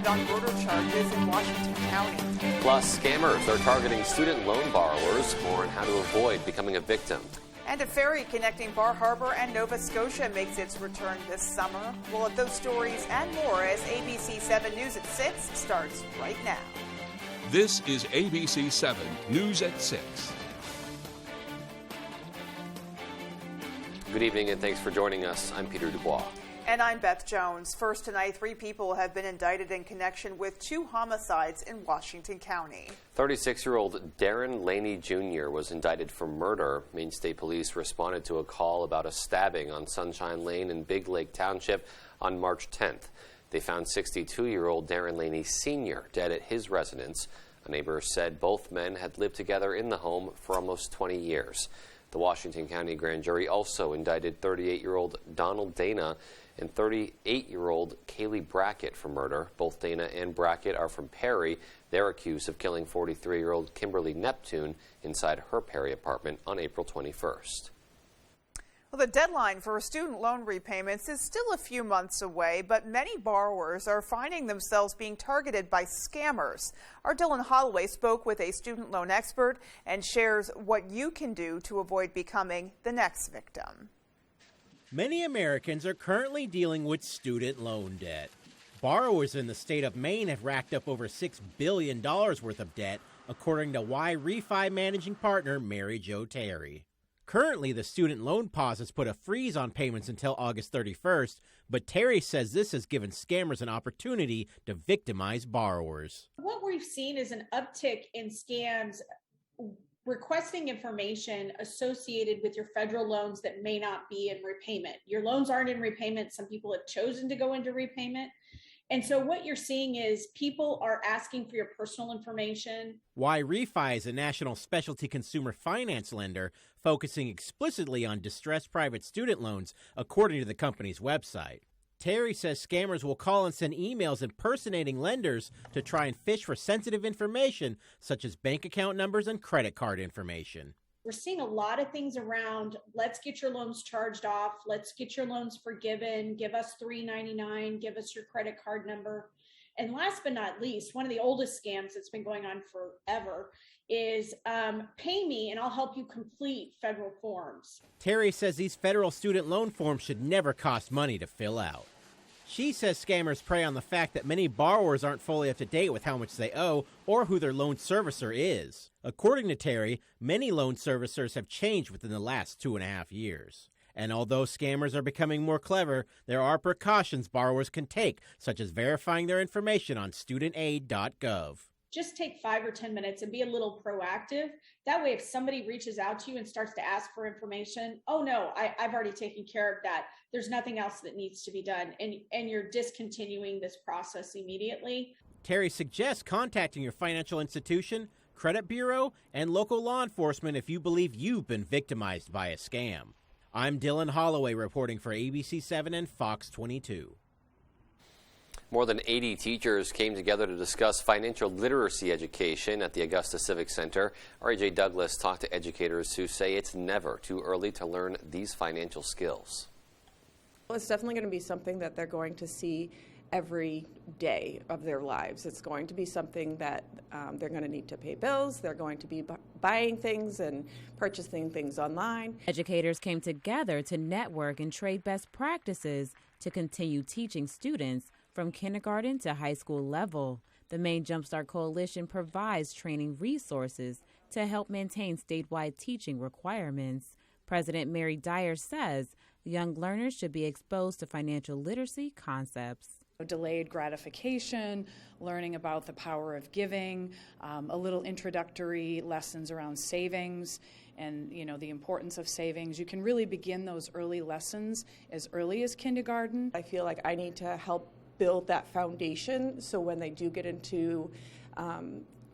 arrested on murder charges in Washington County. Plus, scammers are targeting student loan borrowers. More on how to avoid becoming a victim. And a ferry connecting Bar Harbor and Nova Scotia makes its return this summer. We'll have those stories and more as ABC 7 News at 6 starts right now. This is ABC 7 News at 6. Good evening and thanks for joining us. I'm Peter Dubois. And I'm Beth Jones. First tonight, 3 people have been indicted in connection with 2 homicides in Washington County. 36-year-old Darren Laney Jr. was indicted for murder. Maine State Police responded to a call about a stabbing on Sunshine Lane in Big Lake Township on March 10th. They found 62-year-old Darren Laney Sr. dead at his residence. A neighbor said both men had lived together in the home for almost 20 years. The Washington County grand jury also indicted 38-year-old Donald Dana and 38-year-old Kaylee Brackett for murder. Both Dana and Brackett are from Perry. They're accused of killing 43-year-old Kimberly Neptune inside her Perry apartment on April 21st. Well, the deadline for student loan repayments is still a few months away, but many borrowers are finding themselves being targeted by scammers. Our Dylan Holloway spoke with a student loan expert and shares what you can do to avoid becoming the next victim. Many Americans are currently dealing with student loan debt. Borrowers in the state of Maine have racked up over $6 billion worth of debt, according to WVII managing partner Mary Jo Terry. Currently, the student loan pause has put a freeze on payments until August 31st, but Terry says this has given scammers an opportunity to victimize borrowers. What we've seen is an uptick in scams requesting information associated with your federal loans that may not be in repayment. Your loans aren't in repayment. Some people have chosen to go into repayment. And so what you're seeing is people are asking for your personal information. WVII is a national specialty consumer finance lender focusing explicitly on distressed private student loans, according to the company's website. Terry says scammers will call and send emails impersonating lenders to try and fish for sensitive information, such as bank account numbers and credit card information. We're seeing a lot of things around, let's get your loans charged off, let's get your loans forgiven, give us $3.99, give us your credit card number. And last but not least, one of the oldest scams that's been going on forever is pay me and I'll help you complete federal forms. Terry says these federal student loan forms should never cost money to fill out. She says scammers prey on the fact that many borrowers aren't fully up to date with how much they owe or who their loan servicer is. According to Terry, many loan servicers have changed within the last 2.5 years. And although scammers are becoming more clever, there are precautions borrowers can take, such as verifying their information on studentaid.gov. Just take 5 or 10 minutes and be a little proactive. That way, if somebody reaches out to you and starts to ask for information, oh no, I've already taken care of that. There's nothing else that needs to be done. And you're discontinuing this process immediately. Terry suggests contacting your financial institution, credit bureau, and local law enforcement if you believe you've been victimized by a scam. I'm Dylan Holloway reporting for ABC 7 and Fox 22. More than 80 teachers came together to discuss financial literacy education at the Augusta Civic Center. R.A.J. Douglas talked to educators who say it's never too early to learn these financial skills. Well, it's definitely going to be something that they're going to see every day of their lives. It's going to be something that they're going to need to pay bills. They're going to be buying things and purchasing things online. Educators came together to network and trade best practices to continue teaching students from kindergarten to high school level. The Maine Jumpstart Coalition provides training resources to help maintain statewide teaching requirements. President Mary Dyer says young learners should be exposed to financial literacy concepts. Delayed gratification, learning about the power of giving, a little introductory lessons around savings and the importance of savings. You can really begin those early lessons as early as kindergarten. I feel like I need to help build that foundation so when they do get into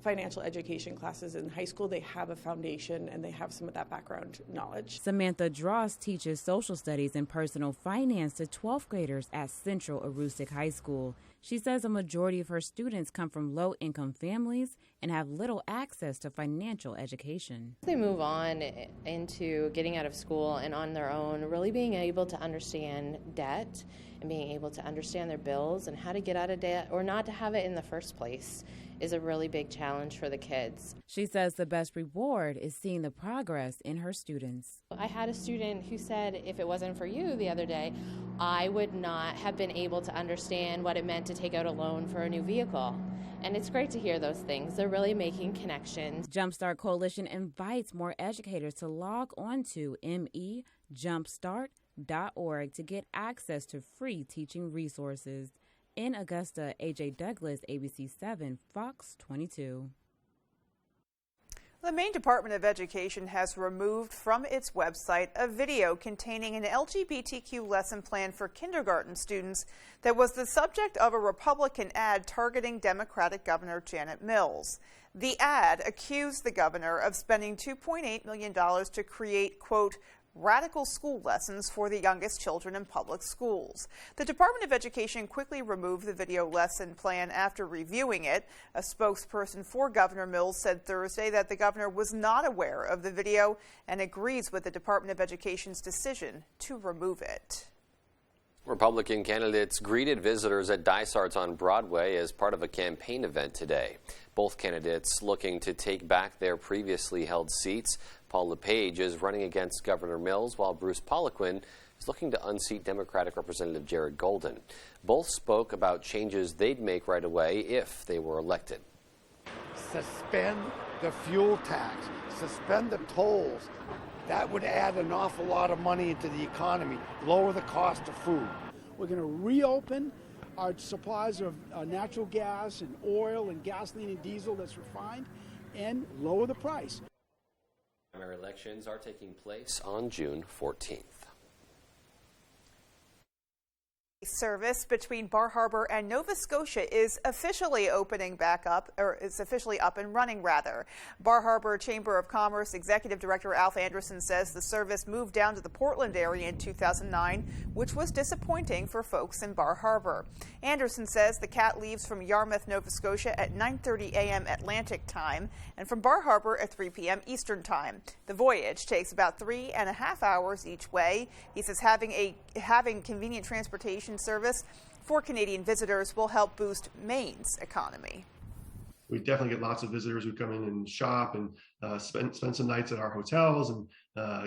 financial education classes in high school, they have a foundation and they have some of that background knowledge. Samantha Dross teaches social studies and personal finance to 12th graders at Central Aroostook High School. She says a majority of her students come from low-income families and have little access to financial education. They move on into getting out of school and on their own, really being able to understand debt and being able to understand their bills and how to get out of debt or not to have it in the first place is a really big challenge for the kids. She says the best reward is seeing the progress in her students. I had a student who said, if it wasn't for you the other day, I would not have been able to understand what it meant to take out a loan for a new vehicle. And it's great to hear those things. They're really making connections. Jumpstart Coalition invites more educators to log on to mejumpstart.org to get access to free teaching resources. In Augusta, AJ Douglas, ABC7, Fox 22. The Maine Department of Education has removed from its website a video containing an LGBTQ lesson plan for kindergarten students that was the subject of a Republican ad targeting Democratic Governor Janet Mills. The ad accused the governor of spending $2.8 million to create, quote, radical school lessons for the youngest children in public schools. The Department of Education quickly removed the video lesson plan after reviewing it. A spokesperson for Governor Mills said Thursday that the governor was not aware of the video and agrees with the Department of Education's decision to remove it. Republican candidates greeted visitors at Dysart's on Broadway as part of a campaign event today. Both candidates looking to take back their previously held seats. Paul LePage is running against Governor Mills, while Bruce Poliquin is looking to unseat Democratic Representative Jared Golden. Both spoke about changes they'd make right away if they were elected. Suspend the fuel tax, suspend the tolls. That would add an awful lot of money into the economy, lower the cost of food. We're going to reopen our supplies of natural gas and oil and gasoline and diesel that's refined and lower the price. Primary elections are taking place on June 14th. Service between Bar Harbor and Nova Scotia is officially opening back up, or is officially up and running, rather. Bar Harbor Chamber of Commerce Executive Director Alf Anderson says the service moved down to the Portland area in 2009, which was disappointing for folks in Bar Harbor. Anderson says the CAT leaves from Yarmouth, Nova Scotia at 9:30 a.m. Atlantic time and from Bar Harbor at 3 p.m. Eastern time. The voyage takes about 3.5 hours each way. He says having convenient transportation service for Canadian visitors will help boost Maine's economy. We definitely get lots of visitors who come in and shop and spend some nights at our hotels and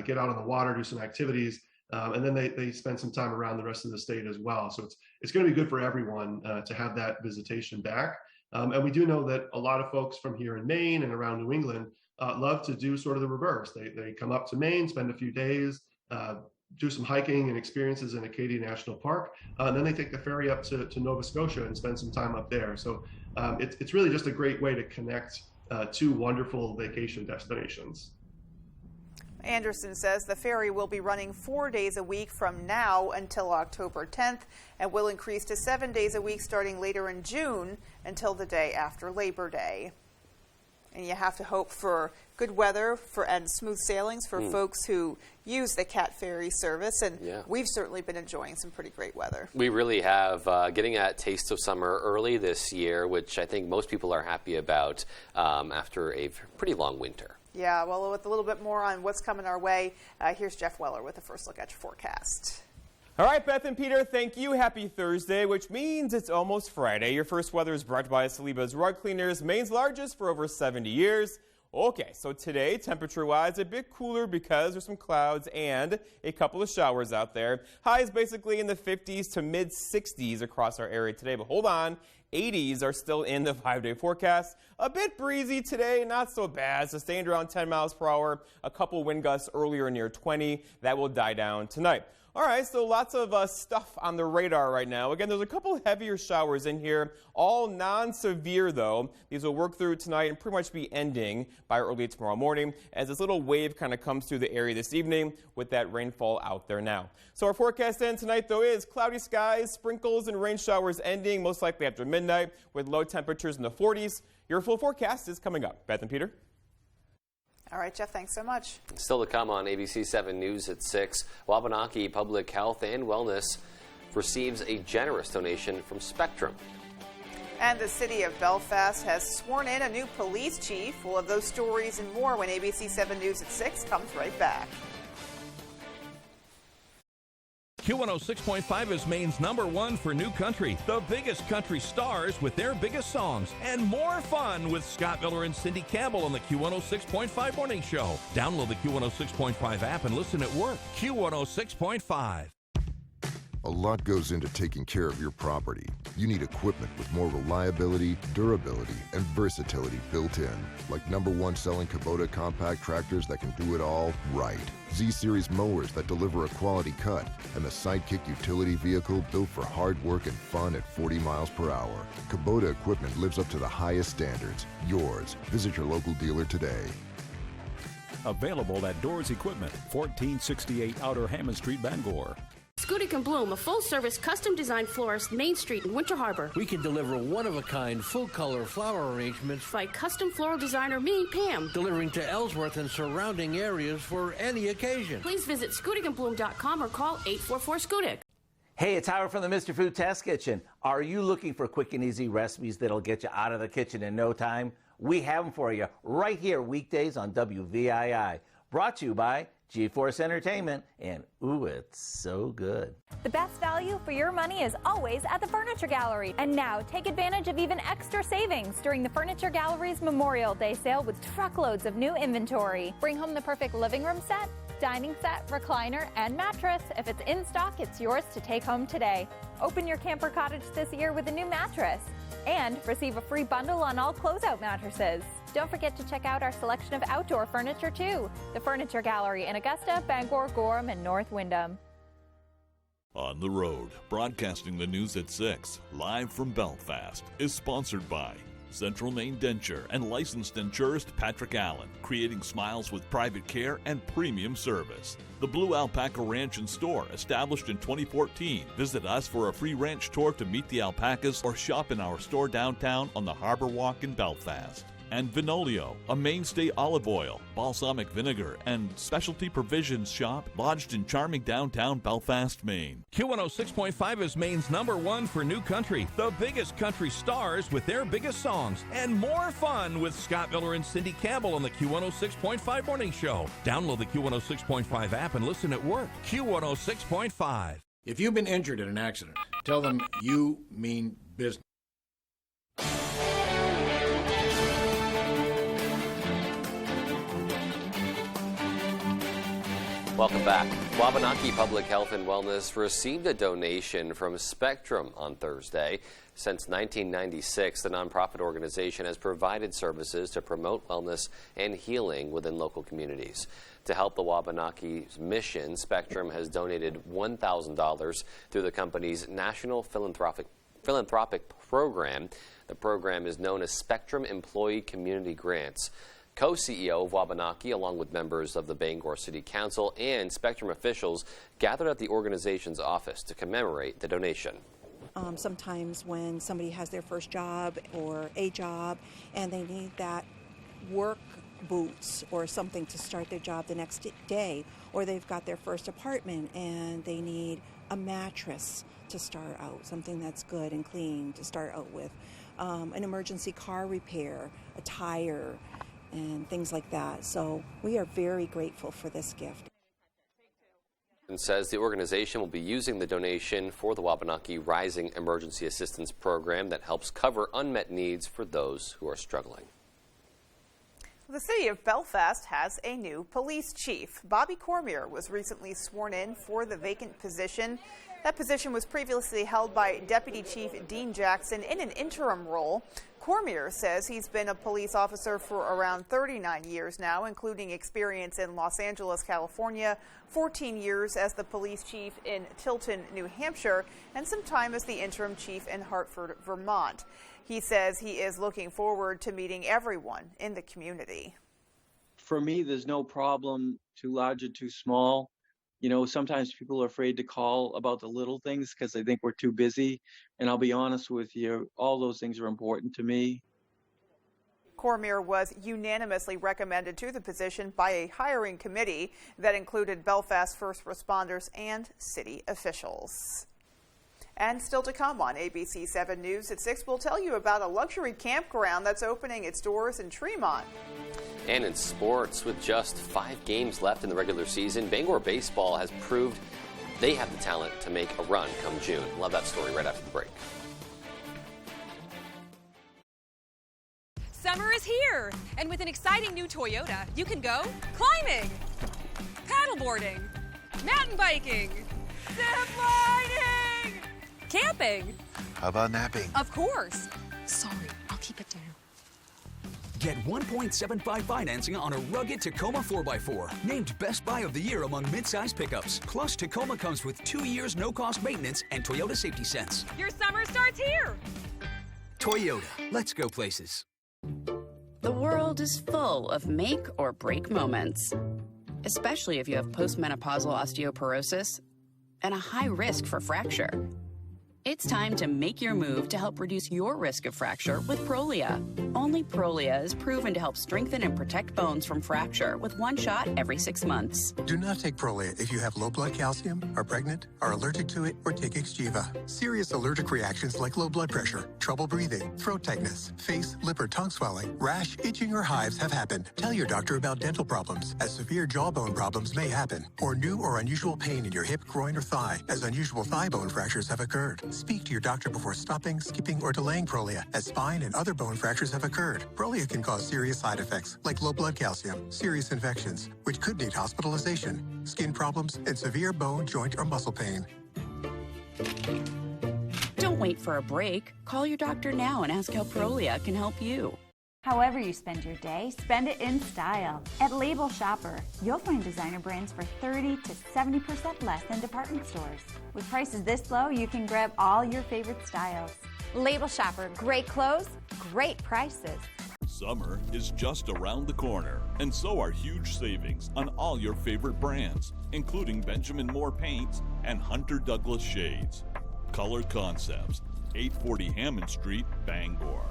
get out on the water, do some activities, and then they spend some time around the rest of the state as well. So it's going to be good for everyone to have that visitation back. And we do know that a lot of folks from here in Maine and around New England love to do sort of the reverse. They come up to Maine, spend a few days, do some hiking and experiences in Acadia National Park, and then they take the ferry up to Nova Scotia and spend some time up there. So it's really just a great way to connect two wonderful vacation destinations. Anderson says the ferry will be running 4 days a week from now until October 10th and will increase to 7 days a week starting later in June until the day after Labor Day. And you have to hope for good weather and smooth sailings for folks who use the CAT ferry service. And we've certainly been enjoying some pretty great weather. We really have. Getting a taste of summer early this year, which I think most people are happy about after a pretty long winter. Yeah, well, with a little bit more on what's coming our way, here's Jeff Weller with a first look at your forecast. All right, Beth and Peter, thank you. Happy Thursday, which means it's almost Friday. Your first weather is brought by Saliba's Rug Cleaners, Maine's largest for over 70 years. Okay, so today, temperature-wise, a bit cooler because there's some clouds and a couple of showers out there. Highs basically in the 50s to mid-60s across our area today, but hold on. 80s are still in the 5-day forecast. A bit breezy today, not so bad. Sustained around 10 miles per hour. A couple wind gusts earlier near 20. That will die down tonight. All right, so lots of stuff on the radar right now. Again, there's a couple heavier showers in here, all non-severe though. These will work through tonight and pretty much be ending by early tomorrow morning as this little wave kind of comes through the area this evening with that rainfall out there now. So our forecast then tonight though is cloudy skies, sprinkles and rain showers ending most likely after midnight with low temperatures in the 40s. Your full forecast is coming up. Beth and Peter. All right, Jeff, thanks so much. Still to come on ABC 7 News at 6, Wabanaki Public Health and Wellness receives a generous donation from Spectrum. And the city of Belfast has sworn in a new police chief. We'll have those stories and more when ABC 7 News at 6 comes right back. Q106.5 is Maine's #1 for new country. The biggest country stars with their biggest songs and more fun with Scott Miller and Cindy Campbell on the Q106.5 Morning Show. Download the Q106.5 app and listen at work. Q106.5. A lot goes into taking care of your property. You need equipment with more reliability, durability, and versatility built in. Like #1 selling Kubota compact tractors that can do it all right. Z-Series mowers that deliver a quality cut. And the Sidekick utility vehicle built for hard work and fun at 40 miles per hour. Kubota equipment lives up to the highest standards. Yours. Visit your local dealer today. Available at Doors Equipment, 1468 Outer Hammond Street, Bangor. Scudic & Bloom, a full-service, custom-designed florist, Main Street in Winter Harbor. We can deliver one-of-a-kind, full-color flower arrangements by custom floral designer me, Pam. Delivering to Ellsworth and surrounding areas for any occasion. Please visit scudicandbloom.com or call 844-SCUDIC. Hey, it's Howard from the Mr. Food Test Kitchen. Are you looking for quick and easy recipes that'll get you out of the kitchen in no time? We have them for you right here weekdays on WVII. Brought to you by GeForce Entertainment, and ooh, it's so good. The best value for your money is always at the Furniture Gallery. And now, take advantage of even extra savings during the Furniture Gallery's Memorial Day sale with truckloads of new inventory. Bring home the perfect living room set, dining set, recliner, and mattress. If it's in stock, it's yours to take home today. Open your camper cottage this year with a new mattress. And receive a free bundle on all closeout mattresses. Don't forget to check out our selection of outdoor furniture, too. The Furniture Gallery in Augusta, Bangor, Gorham, and North Windham. On the Road, broadcasting the news at 6, live from Belfast, is sponsored by Central Maine Denture and licensed insurist Patrick Allen, creating smiles with private care and premium service. The Blue Alpaca Ranch and Store, established in 2014. Visit us for a free ranch tour to meet the alpacas or shop in our store downtown on the Harbor Walk in Belfast. And Vinolio, a mainstay olive oil, balsamic vinegar, and specialty provisions shop lodged in charming downtown Belfast, Maine. Q106.5 is Maine's #1 for new country. The biggest country stars with their biggest songs and more fun with Scott Miller and Cindy Campbell on the Q106.5 Morning Show. Download the Q106.5 app and listen at work. Q106.5. If you've been injured in an accident, tell them you mean business. Welcome back. Wabanaki Public Health and Wellness received a donation from Spectrum on Thursday. Since 1996, the nonprofit organization has provided services to promote wellness and healing within local communities. To help the Wabanaki's mission, Spectrum has donated $1,000 through the company's National Philanthropic Program. The program is known as Spectrum Employee Community Grants. Co-CEO of Wabanaki, along with members of the Bangor City Council and Spectrum officials, gathered at the organization's office to commemorate the donation. Sometimes when somebody has their first job or a job and they need that work boots or something to start their job the next day, or they've got their first apartment and they need a mattress to start out, something that's good and clean to start out with, an emergency car repair, a tire, and things like that. So we are very grateful for this gift. And says the organization will be using the donation for the Wabanaki Rising Emergency Assistance Program that helps cover unmet needs for those who are struggling. The city of Belfast has a new police chief. Bobby Cormier was recently sworn in for the vacant position. That position was previously held by Deputy Chief Dean Jackson in an interim role. Cormier says he's been a police officer for around 39 years now, including experience in Los Angeles, California, 14 years as the police chief in Tilton, New Hampshire, and some time as the interim chief in Hartford, Vermont. He says he is looking forward to meeting everyone in the community. For me, there's no problem too large or too small. You know, sometimes people are afraid to call about the little things because they think we're too busy. And I'll be honest with you, all those things are important to me. Cormier was unanimously recommended to the position by a hiring committee that included Belfast first responders and city officials. And still to come on ABC 7 News at 6, we'll tell you about a luxury campground that's opening its doors in Tremont. And in sports, with just 5 games left in the regular season, Bangor baseball has proved they have the talent to make a run come June. Love that story right after the break. Summer is here, and with an exciting new Toyota, you can go climbing, paddleboarding, mountain biking, zip lining, camping. How about napping? Of course. Sorry, I'll keep it down. Get 1.75 financing on a rugged Tacoma 4x4, named Best Buy of the Year among midsize pickups. Plus, Tacoma comes with 2 years no-cost maintenance and Toyota Safety Sense. Your summer starts here. Toyota, let's go places. The world is full of make or break moments, especially if you have postmenopausal osteoporosis and a high risk for fracture. It's time to make your move to help reduce your risk of fracture with Prolia. Only Prolia is proven to help strengthen and protect bones from fracture with 1 shot every 6 months. Do not take Prolia if you have low blood calcium, are pregnant, are allergic to it, or take Xgeva. Serious allergic reactions like low blood pressure, trouble breathing, throat tightness, face, lip, or tongue swelling, rash, itching, or hives have happened. Tell your doctor about dental problems, as severe jawbone problems may happen, or new or unusual pain in your hip, groin, or thigh, as unusual thigh bone fractures have occurred. Speak to your doctor before stopping, skipping, or delaying Prolia, as spine and other bone fractures have occurred. Prolia can cause serious side effects like low blood calcium, serious infections, which could need hospitalization, skin problems, and severe bone, joint, or muscle pain. Don't wait for a break. Call your doctor now and ask how Prolia can help you. However you spend your day, spend it in style. At Label Shopper, you'll find designer brands for 30 to 70% less than department stores. With prices this low, you can grab all your favorite styles. Label Shopper, great clothes, great prices. Summer is just around the corner, and so are huge savings on all your favorite brands, including Benjamin Moore paints and Hunter Douglas shades. Color Concepts, 840 Hammond Street, Bangor.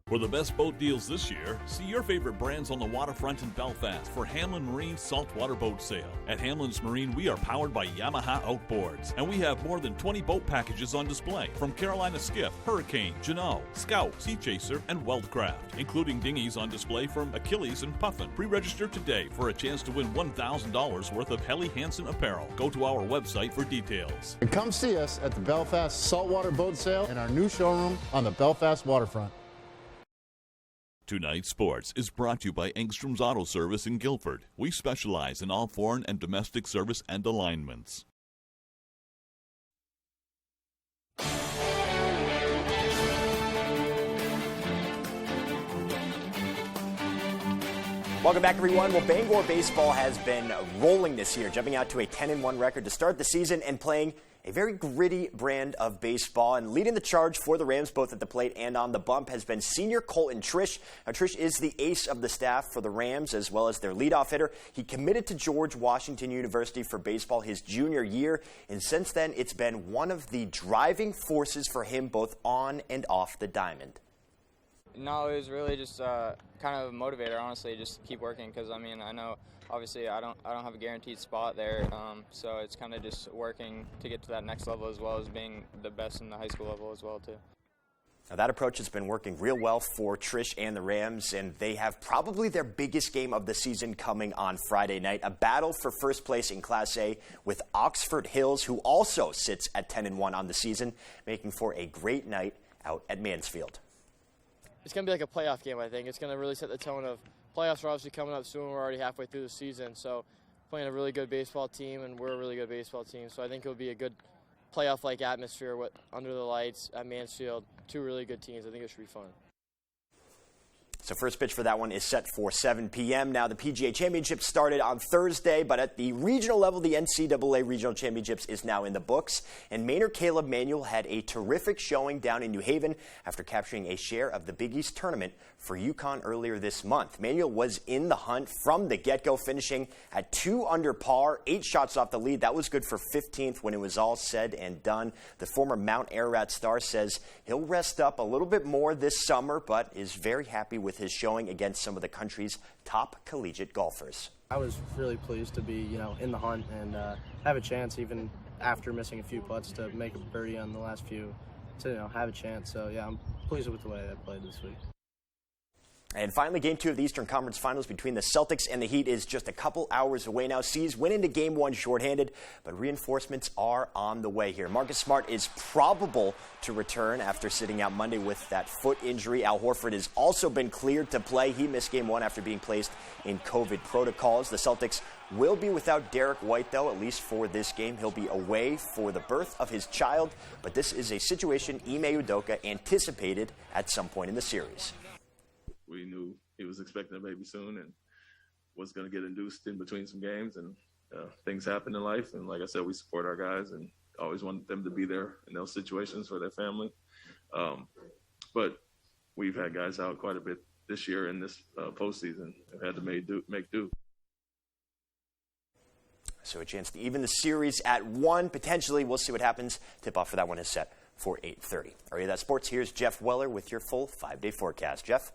For the best boat deals this year, see your favorite brands on the waterfront in Belfast for Hamlin Marine's saltwater boat sale. At Hamlin's Marine, we are powered by Yamaha Outboards, and we have more than 20 boat packages on display from Carolina Skiff, Hurricane, Janelle, Scout, Sea Chaser, and Weldcraft, including dinghies on display from Achilles and Puffin. Pre-register today for a chance to win $1,000 worth of Helly Hansen apparel. Go to our website for details. And come see us at the Belfast Saltwater Boat Sale and our new showroom on the Belfast waterfront. Tonight's Sports is brought to you by Engstrom's Auto Service in Guilford. We specialize in all foreign and domestic service and alignments. Welcome back, everyone. Well, Bangor baseball has been rolling this year, jumping out to a 10-1 record to start the season and playing a very gritty brand of baseball. And leading the charge for the Rams, both at the plate and on the bump, has been senior Colton Trish. Now, Trish is the ace of the staff for the Rams, as well as their leadoff hitter. He committed to George Washington University for baseball his junior year, and since then, it's been one of the driving forces for him both on and off the diamond. No, it was really just kind of a motivator, honestly, just keep working, because, I mean, I know obviously I don't have a guaranteed spot there, so it's kind of just working to get to that next level, as well as being the best in the high school level as well, too. Now, that approach has been working real well for Trish and the Rams, and they have probably their biggest game of the season coming on Friday night, a battle for first place in Class A with Oxford Hills, who also sits at 10-1 on the season, making for a great night out at Mansfield. it's going to be like a playoff game, I think. It's going to really set the tone of playoffs are obviously coming up soon. We're already halfway through the season, so playing a really good baseball team, and we're a really good baseball team. So I think it'll be a good playoff-like atmosphere under the lights at Mansfield. Two really good teams. I think it should be fun. So first pitch for that one is set for 7 p.m. Now, the PGA Championship started on Thursday, but at the regional level, the NCAA Regional Championships is now in the books. And Mainer Caleb Manuel had a terrific showing down in New Haven after capturing a share of the Big East tournament for UConn earlier this month. Manuel was in the hunt from the get-go, finishing at 2 under par, 8 shots off the lead. That was good for 15th when it was all said and done. The former Mount Ararat star says he'll rest up a little bit more this summer, but is very happy with his showing against some of the country's top collegiate golfers. I was really pleased to be, in the hunt and have a chance, even after missing a few putts, to make a birdie on the last few, to have a chance. So yeah, I'm pleased with the way I played this week. And finally, Game 2 of the Eastern Conference Finals between the Celtics and the Heat is just a couple hours away now. C's went into Game 1 shorthanded, but reinforcements are on the way here. Marcus Smart is probable to return after sitting out Monday with that foot injury. Al Horford has also been cleared to play. He missed Game 1 after being placed in COVID protocols. The Celtics will be without Derek White, though, at least for this game. He'll be away for the birth of his child, but this is a situation Ime Udoka anticipated at some point in the series. We knew he was expecting a baby soon and was going to get induced in between some games, and things happen in life. And like I said, we support our guys and always want them to be there in those situations for their family. But we've had guys out quite a bit this year in this postseason and had to make do. So a chance to even the series at 1, potentially. We'll see what happens. Tip-off for that one is set for 8:30. All right, that's sports. Here's Jeff Weller with your full 5-day forecast. Jeff?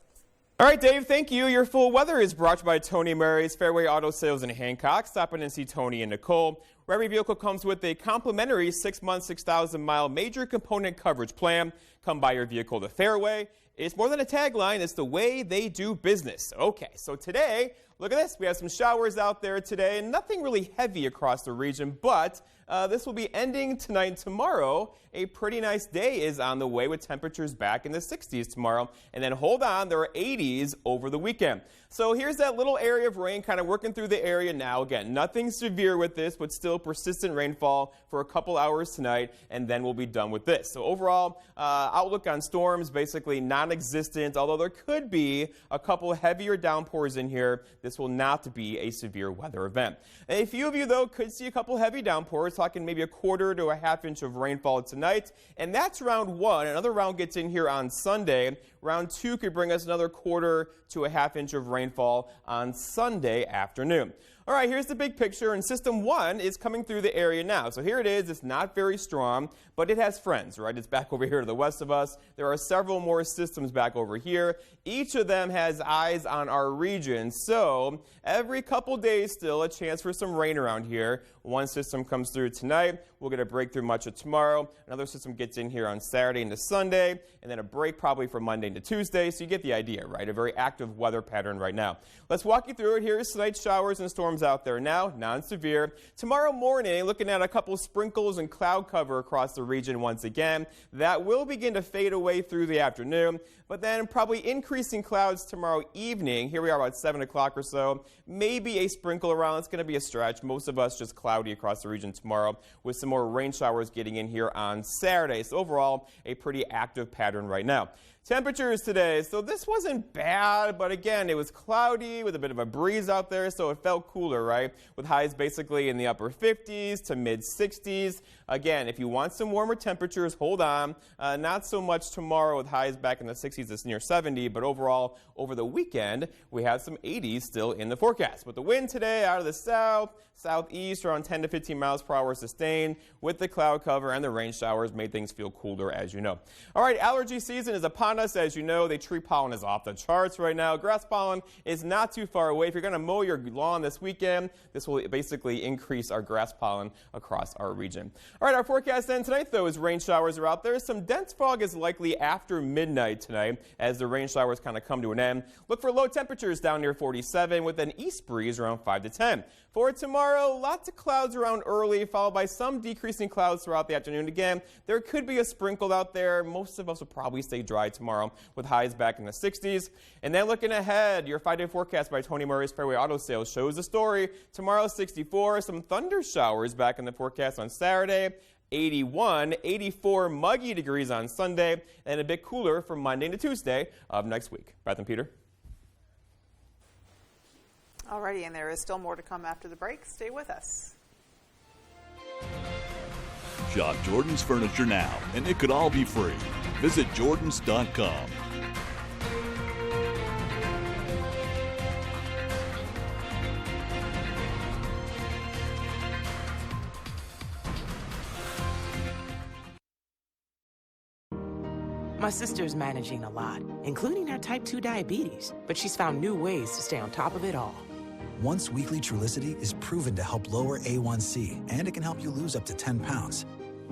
All right, Dave, thank you. Your full weather is brought to you by Tony Mary's Fairway Auto Sales in Hancock. Stop in and see Tony and Nicole. Every vehicle comes with a complimentary 6-month, 6,000-mile major component coverage plan. Come buy your vehicle the Fairway. It's more than a tagline. It's the way they do business. Okay, so today, look at this. We have some showers out there today. Nothing really heavy across the region, but this will be ending tonight and tomorrow. A pretty nice day is on the way with temperatures back in the 60s tomorrow. And then hold on, there are 80s over the weekend. So here's that little area of rain kind of working through the area now. Again, nothing severe with this, but still persistent rainfall for a couple hours tonight, and then we'll be done with this. So overall, outlook on storms basically non-existent, although there could be a couple heavier downpours in here. This will not be a severe weather event. A few of you, though, could see a couple heavy downpours, talking maybe a quarter to a half inch of rainfall tonight, and that's round 1. Another round gets in here on Sunday. Round 2 could bring us another quarter to a half inch of rainfall on Sunday afternoon. All right, here's the big picture, and System 1 is coming through the area now. So here it is. It's not very strong, but it has friends, right? It's back over here to the west of us. There are several more systems back over here. Each of them has eyes on our region. So every couple days still a chance for some rain around here. One system comes through tonight. We'll get a break through much of tomorrow. Another system gets in here on Saturday into Sunday, and then a break probably from Monday into Tuesday. So you get the idea, right? A very active weather pattern right now. Let's walk you through it. Here's tonight's showers and storms out there now, non-severe. Tomorrow morning, looking at a couple sprinkles and cloud cover across the region once again. That will begin to fade away through the afternoon, but then probably increasing clouds tomorrow evening. Here we are about 7 o'clock or so. Maybe a sprinkle around. It's going to be a stretch. Most of us just cloudy across the region tomorrow with some more rain showers getting in here on Saturday. So overall, a pretty active pattern right now. Temperatures today, so this wasn't bad, but again, it was cloudy with a bit of a breeze out there, so it felt cooler, right? With highs basically in the upper 50s to mid 60s. Again, if you want some warmer temperatures, hold on. Not so much tomorrow with highs back in the 60s, it's near 70, but overall, over the weekend, we have some 80s still in the forecast. With the wind today out of the south, southeast, around 10 to 15 miles per hour sustained, with the cloud cover and the rain showers made things feel cooler, as you know. All right, allergy season is upon us. As you know, the tree pollen is off the charts right now. Grass pollen is not too far away. If you're going to mow your lawn this weekend, this will basically increase our grass pollen across our region. All right, our forecast then tonight, though, is rain showers are out there. Some dense fog is likely after midnight tonight as the rain showers kind of come to an end. Look for low temperatures down near 47 with an east breeze around 5 to 10. For tomorrow, lots of clouds around early, followed by some decreasing clouds throughout the afternoon. Again, there could be a sprinkle out there. Most of us will probably stay dry tomorrow. tomorrow with highs back in the 60s. And then looking ahead, your 5-day forecast by Tony Murray's Fairway Auto Sales shows the story. Tomorrow 64, some thunder showers back in the forecast on Saturday. 81, 84 muggy degrees on Sunday, and a bit cooler from Monday to Tuesday of next week. Beth and Peter. Alrighty, and there is still more to come after the break. Stay with us. Shop Jordan's Furniture now, and it could all be free. Visit Jordans.com. My sister's managing a lot, including her type 2 diabetes, but she's found new ways to stay on top of it all. Once weekly Trulicity is proven to help lower A1C, and it can help you lose up to 10 pounds.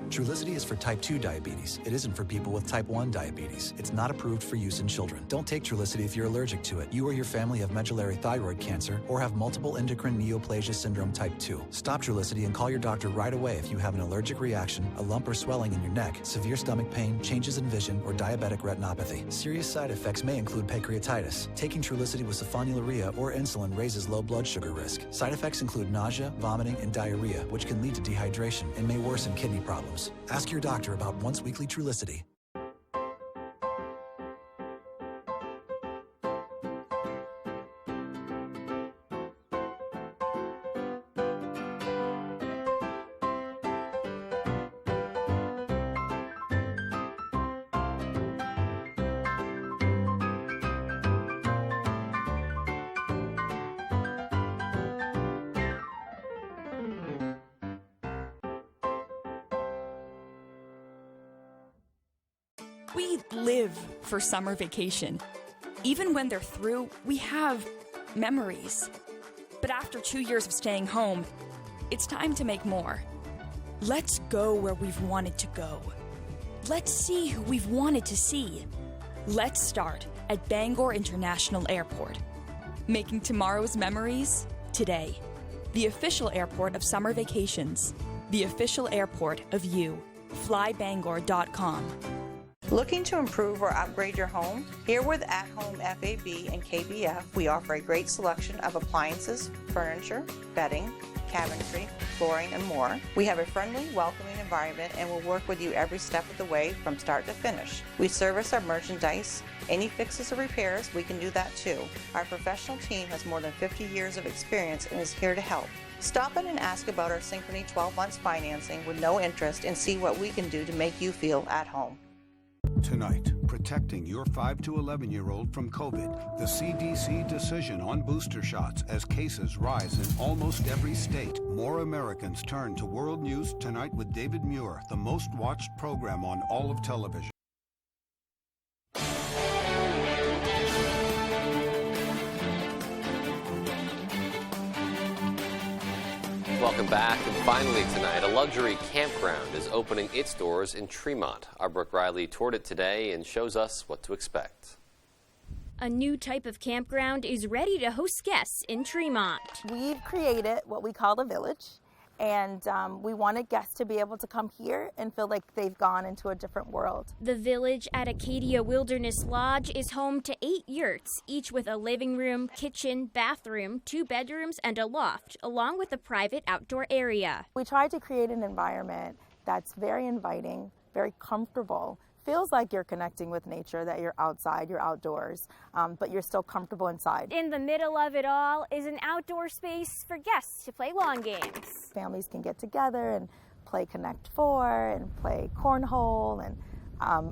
Trulicity is for type 2 diabetes. It isn't for people with type 1 diabetes. It's not approved for use in children. Don't take Trulicity if you're allergic to it. You or your family have medullary thyroid cancer or have multiple endocrine neoplasia syndrome type 2. Stop Trulicity and call your doctor right away if you have an allergic reaction, a lump or swelling in your neck, severe stomach pain, changes in vision, or diabetic retinopathy. Serious side effects may include pancreatitis. Taking Trulicity with sulfonylurea or insulin raises low blood sugar risk. Side effects include nausea, vomiting, and diarrhea, which can lead to dehydration and may worsen kidney problems. Ask your doctor about once weekly Trulicity. We live for summer vacation. Even when they're through, we have memories. But after 2 years of staying home, it's time to make more. Let's go where we've wanted to go. Let's see who we've wanted to see. Let's start at Bangor International Airport. Making tomorrow's memories today. The official airport of summer vacations. The official airport of you. FlyBangor.com. Looking to improve or upgrade your home? Here with At Home FAB and KBF, we offer a great selection of appliances, furniture, bedding, cabinetry, flooring, and more. We have a friendly, welcoming environment and will work with you every step of the way from start to finish. We service our merchandise. Any fixes or repairs, we can do that too. Our professional team has more than 50 years of experience and is here to help. Stop in and ask about our Synchrony 12 months financing with no interest and see what we can do to make you feel at home. Tonight, protecting your 5 to 11-year-old from COVID. The CDC decision on booster shots as cases rise in almost every state. More Americans turn to World News Tonight with David Muir, the most watched program on all of television. Welcome back. And finally tonight, a luxury campground is opening its doors in Tremont. Our Brooke Riley toured it today and shows us what to expect. A new type of campground is ready to host guests in Tremont. We've created what we call the Village, and we wanted guests to be able to come here and feel like they've gone into a different world. The Village at Acadia Wilderness Lodge is home to 8 yurts, each with a living room, kitchen, bathroom, 2 bedrooms, and a loft, along with a private outdoor area. We tried to create an environment that's very inviting, very comfortable. Feels like you're connecting with nature, that you're outside, you're outdoors, but you're still comfortable inside. In the middle of it all is an outdoor space for guests to play lawn games. Families can get together and play Connect Four and play cornhole and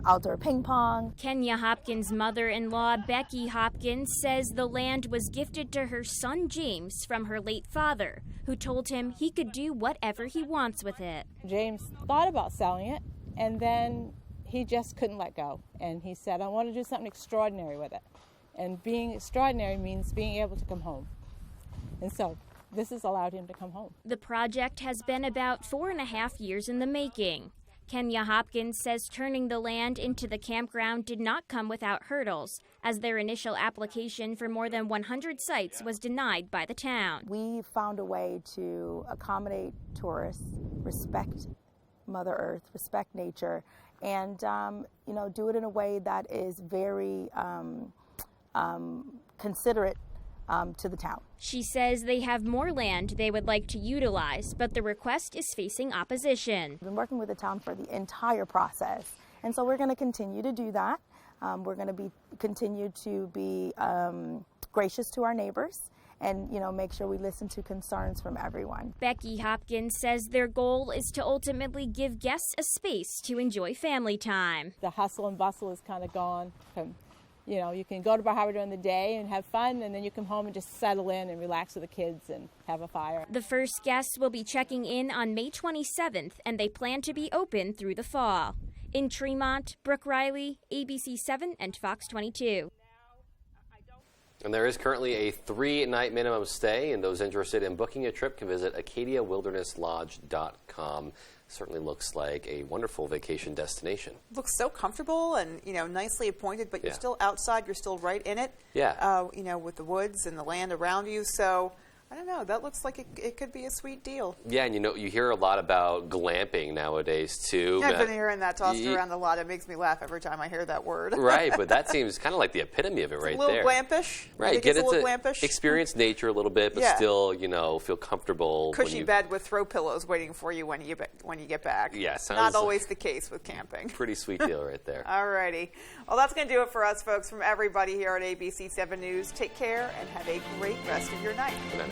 outdoor ping pong. Kenya Hopkins' mother-in-law, Becky Hopkins, says the land was gifted to her son James from her late father, who told him he could do whatever he wants with it. James thought about selling it, and then he just couldn't let go. And he said, I want to do something extraordinary with it. And being extraordinary means being able to come home. And so this has allowed him to come home. The project has been about 4.5 years in the making. Kenya Hopkins says turning the land into the campground did not come without hurdles, as their initial application for more than 100 sites was denied by the town. We found a way to accommodate tourists, respect Mother Earth, respect nature, and do it in a way that is very considerate to the town. She says they have more land they would like to utilize, but the request is facing opposition. We've been working with the town for the entire process, and so we're going to continue to do that. We're going to continue to be gracious to our neighbors and, make sure we listen to concerns from everyone. Becky Hopkins says their goal is to ultimately give guests a space to enjoy family time. The hustle and bustle is kind of gone. You can go to Bar Harbor during the day and have fun, and then you come home and just settle in and relax with the kids and have a fire. The first guests will be checking in on May 27th, and they plan to be open through the fall. In Tremont, Brooke Riley, ABC7 and Fox 22. And there is currently a 3-night minimum stay, and those interested in booking a trip can visit AcadiaWildernessLodge.com. Certainly looks like a wonderful vacation destination. Looks so comfortable and, nicely appointed, but you're still outside, you're still right in it. Yeah. With the woods and the land around you. So, I don't know, that looks like it could be a sweet deal. Yeah, and you hear a lot about glamping nowadays, too. I've been hearing that tossed around a lot. It makes me laugh every time I hear that word. Right, but that seems kind of like the epitome of it right there. A little glampish. Right, get into glampish. Experience nature a little bit, but still, feel comfortable. Cushy bed with throw pillows waiting for you when you get back. Yeah, sounds not always the case with camping. Pretty sweet deal right there. All righty. Well, that's going to do it for us, folks, from everybody here at ABC 7 News. Take care and have a great rest of your night. Good night.